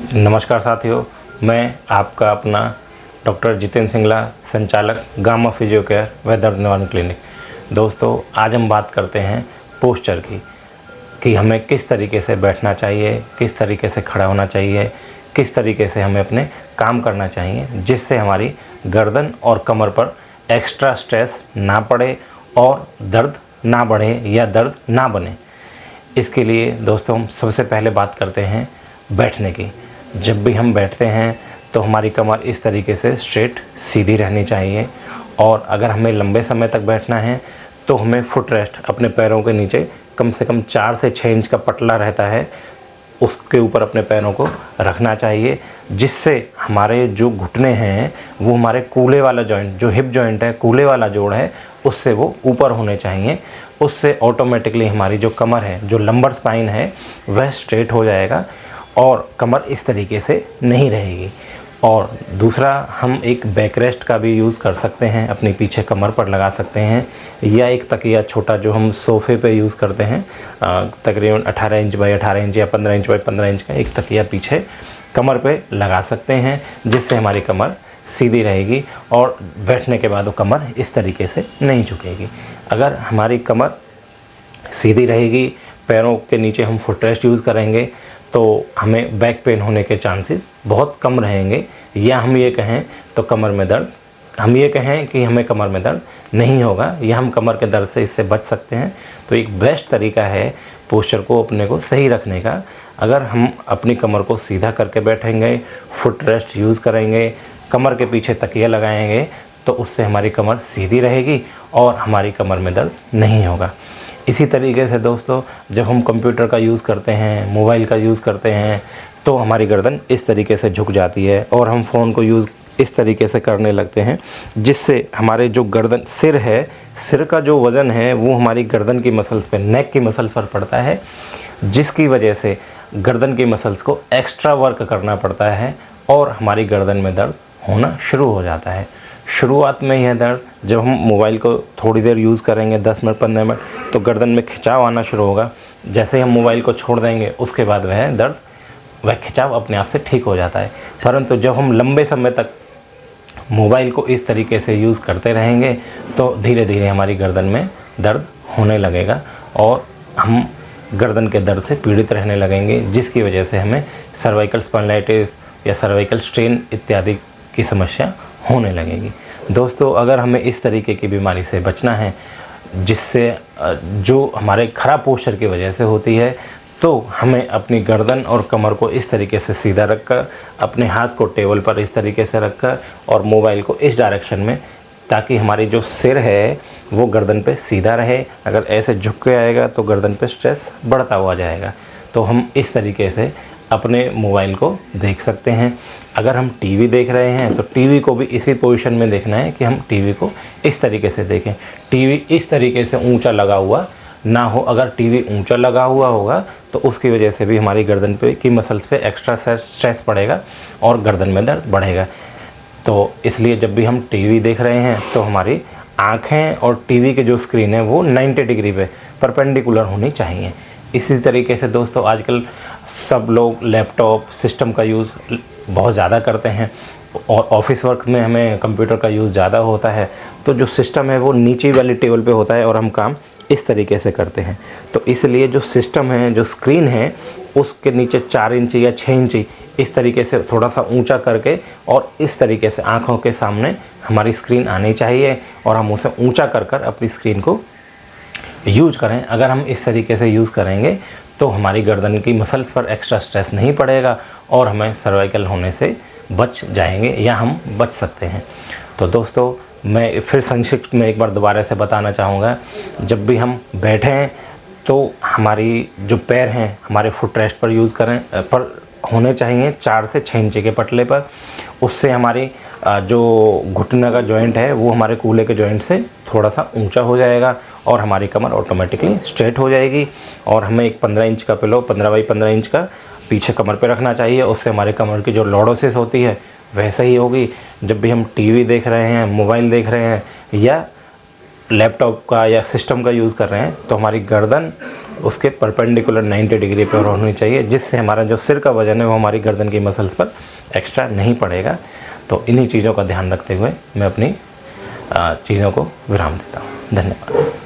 नमस्कार साथियों, मैं आपका अपना डॉक्टर जितेंद्र सिंगला, संचालक गामा फिजियो केयर व दर्द निवारण क्लिनिक। दोस्तों, आज हम बात करते हैं पोस्चर की कि हमें किस तरीके से बैठना चाहिए, किस तरीके से खड़ा होना चाहिए, किस तरीके से हमें अपने काम करना चाहिए जिससे हमारी गर्दन और कमर पर एक्स्ट्रा स्ट्रेस ना पड़े और दर्द ना बढ़े या दर्द ना बने। इसके लिए दोस्तों हम सबसे पहले बात करते हैं बैठने की। जब भी हम बैठते हैं तो हमारी कमर इस तरीके से स्ट्रेट सीधी रहनी चाहिए, और अगर हमें लंबे समय तक बैठना है तो हमें फुट रेस्ट अपने पैरों के नीचे कम से कम 4 से 6 इंच का पटला रहता है, उसके ऊपर अपने पैरों को रखना चाहिए, जिससे हमारे जो घुटने हैं वो हमारे कूल्हे वाला जॉइंट, जो हिप जॉइंट है, कूल्हे वाला जोड़ है, उससे वो ऊपर होने चाहिए। उससे ऑटोमेटिकली हमारी जो कमर है, जो लंबर स्पाइन है, वह स्ट्रेट हो जाएगा और कमर इस तरीके से नहीं रहेगी। और दूसरा, हम एक बैक रेस्ट का भी यूज़ कर सकते हैं, अपने पीछे कमर पर लगा सकते हैं, या एक तकिया छोटा जो हम सोफ़े पे यूज़ करते हैं, तकरीबन 18 इंच बाई 18 इंच या 15 इंच बाई 15 इंच का एक तकिया पीछे कमर पे लगा सकते हैं, जिससे हमारी कमर सीधी रहेगी और बैठने के बाद वो कमर इस तरीके से नहीं झुकेगी। अगर हमारी कमर सीधी रहेगी, पैरों के नीचे हम फुट रेस्ट यूज़ करेंगे, तो हमें बैक पेन होने के चांसेस बहुत कम रहेंगे। या हम ये कहें कि हमें कमर में दर्द नहीं होगा, या हम कमर के दर्द से इससे बच सकते हैं। तो एक बेस्ट तरीका है पोस्चर को अपने को सही रखने का। अगर हम अपनी कमर को सीधा करके बैठेंगे, फुट रेस्ट यूज़ करेंगे, कमर के पीछे तकिया लगाएंगे, तो उससे हमारी कमर सीधी रहेगी और हमारी कमर में दर्द नहीं होगा। इसी तरीके से दोस्तों, जब हम कंप्यूटर का यूज़ करते हैं, मोबाइल का यूज़ करते हैं, तो हमारी गर्दन इस तरीके से झुक जाती है और हम फ़ोन को यूज़ इस तरीके से करने लगते हैं, जिससे हमारे जो गर्दन सिर है, सिर का जो वज़न है वो हमारी गर्दन की मसल्स पे, नेक की मसल्स पर पड़ता है, जिसकी वजह से गर्दन की मसल्स को एक्स्ट्रा वर्क करना पड़ता है और हमारी गर्दन में दर्द होना शुरू हो जाता है। शुरुआत में यह दर्द, जब हम मोबाइल को थोड़ी देर यूज़ करेंगे, 10 मिनट 15 मिनट, तो गर्दन में खिंचाव आना शुरू होगा। जैसे ही हम मोबाइल को छोड़ देंगे, उसके बाद वह खिंचाव अपने आप से ठीक हो जाता है। परंतु जब हम लंबे समय तक मोबाइल को इस तरीके से यूज़ करते रहेंगे, तो धीरे धीरे हमारी गर्दन में दर्द होने लगेगा और हम गर्दन के दर्द से पीड़ित रहने लगेंगे, जिसकी वजह से हमें सर्वाइकल स्पॉन्डिलाइटिस या सर्वाइकल स्ट्रेन इत्यादि की समस्या होने लगेगी। दोस्तों, अगर हमें इस तरीके की बीमारी से बचना है, जिससे जो हमारे ख़राब पोस्चर की वजह से होती है, तो हमें अपनी गर्दन और कमर को इस तरीके से सीधा रखकर, अपने हाथ को टेबल पर इस तरीके से रखकर और मोबाइल को इस डायरेक्शन में, ताकि हमारी जो सिर है वो गर्दन पे सीधा रहे। अगर ऐसे झुक के आएगा तो गर्दन पे स्ट्रेस बढ़ता हुआ जाएगा। तो हम इस तरीके से अपने मोबाइल को देख सकते हैं। अगर हम टीवी देख रहे हैं तो टीवी को भी इसी पोजीशन में देखना है कि हम टीवी को इस तरीके से देखें। टीवी इस तरीके से ऊंचा लगा हुआ ना हो। अगर टीवी ऊंचा लगा हुआ होगा तो उसकी वजह से भी हमारी गर्दन पे की मसल्स पे एक्स्ट्रा स्ट्रेस पड़ेगा और गर्दन में दर्द बढ़ेगा। तो इसलिए जब भी हम टीवी देख रहे हैं तो हमारी आँखें और टीवी के जो स्क्रीन है वो 90 डिग्री पे परपेंडिकुलर होनी चाहिए। इसी तरीके से दोस्तों, आजकल सब लोग लैपटॉप सिस्टम का यूज़ बहुत ज़्यादा करते हैं और ऑफिस वर्क में हमें कंप्यूटर का यूज़ ज़्यादा होता है, तो जो सिस्टम है वो नीचे वाली टेबल पे होता है और हम काम इस तरीके से करते हैं। तो इसलिए जो सिस्टम है, जो स्क्रीन है, उसके नीचे 4 इंची या 6 इंची इस तरीके से थोड़ा सा ऊंचा करके और इस तरीके से आँखों के सामने हमारी स्क्रीन आनी चाहिए और हम उसे ऊंचा कर कर अपनी स्क्रीन को यूज करें। अगर हम इस तरीके से यूज़ करेंगे तो हमारी गर्दन की मसल्स पर एक्स्ट्रा स्ट्रेस नहीं पड़ेगा और हमें सर्वाइकल होने से बच जाएंगे या हम बच सकते हैं। तो दोस्तों, मैं फिर संक्षिप्त में एक बार दोबारा से बताना चाहूँगा, जब भी हम बैठें तो हमारी जो पैर हैं हमारे फुट रेस्ट पर यूज़ करें, पर होने चाहिए 4 से 6 इंच के पटले पर। उससे हमारी जो घुटने का जॉइंट है वो हमारे कूल्हे के जॉइंट से थोड़ा सा ऊंचा हो जाएगा और हमारी कमर ऑटोमेटिकली स्ट्रेट हो जाएगी। और हमें एक 15 इंच का पिलो, 15 बाई 15 इंच का पीछे कमर पे रखना चाहिए। उससे हमारे कमर की जो लॉर्डोसिस होती है वैसे ही होगी। जब भी हम टीवी देख रहे हैं, मोबाइल देख रहे हैं या लैपटॉप का या सिस्टम का यूज़ कर रहे हैं, तो हमारी गर्दन उसके परपेंडिकुलर 90 डिग्री पर होनी चाहिए, जिससे हमारा जो सिर का वजन है वो हमारी गर्दन की मसल्स पर एक्स्ट्रा नहीं पड़ेगा। तो इन्हीं चीज़ों का ध्यान रखते हुए मैं अपनी चीज़ों को विराम देता हूँ। धन्यवाद।